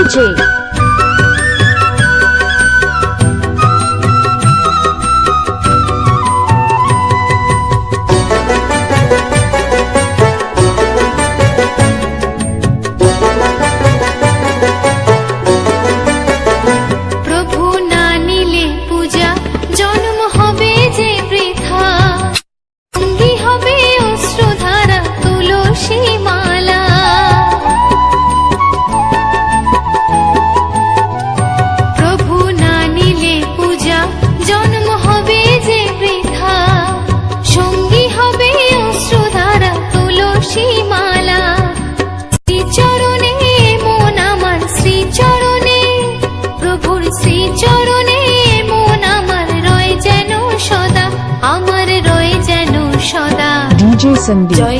DJ Sandeep. जय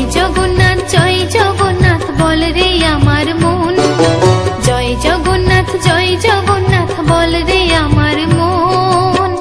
जगन्नाथ बोल रे आमार मन, जय जगन्नाथ बोल रे आमार मन।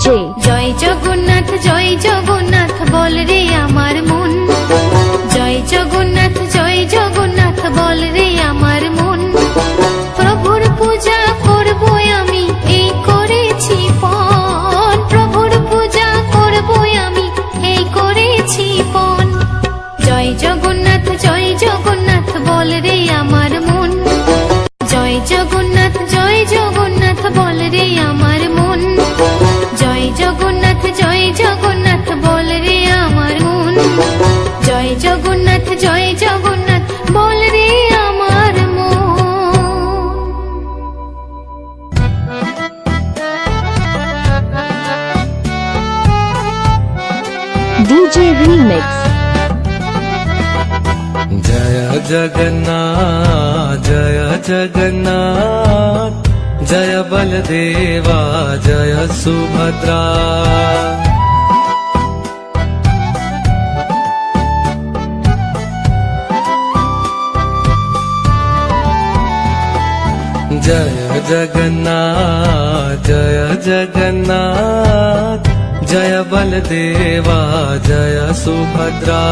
जय जगन्नाथ बोल रे आमार मन, जय जगन्नाथ बोल रे आमार मन। प्रभुर पूजा करबो आमी এই করেছি পণ, প্রভুর পূজা করবো আমি এই করেছি পণ। জয় জগন্নাথ বল রে আমার মন, জয় জগন্নাথ বল রে আমার মন, জয় জগন্নাথ বল রে আমার মন, জয় জগন্নাথ বল রে আমার মন। DJ Remix। जय जगन्नाथ जय बलदेवा जय सुभद्रा। जय जगन्नाथ जय बलदेवा जय सुभद्रा।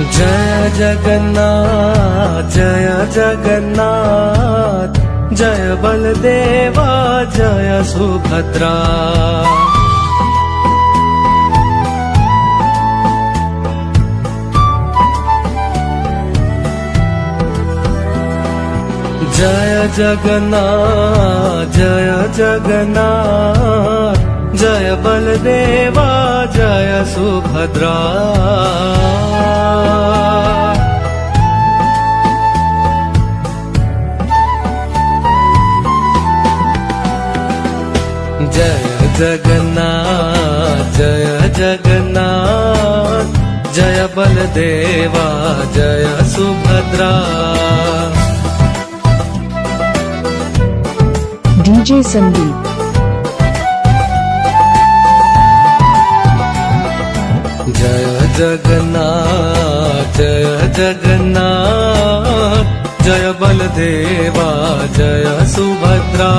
जय जगन्नाथ जय बलदेवा जय सुभद्रा। जय जगन्नाथ जय बलदेवा जय सुभद्रा। जय जगन्नाथ जय बलदेवा जय सुभद्रा। DJ संदीप। जय जगन्नाथ जय बलदेवा जय सुभद्रा।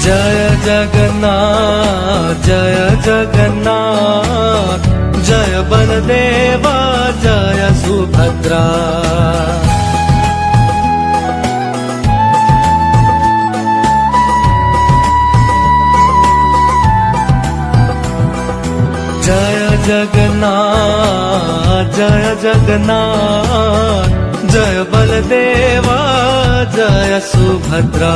जय जगन्नाथ जय बलदेवा जय सुभद्रा। जय जगन्नाथ जय बलदेवा जय सुभद्रा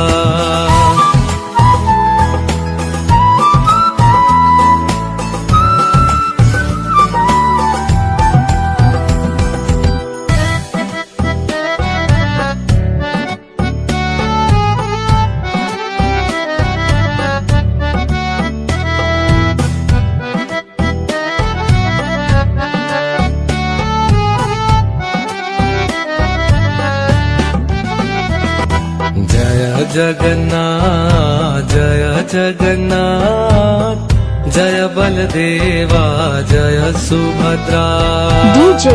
जय जगन्नाथ जय जगन्नाथ जय बलदेवा जय सुभद्रा DJ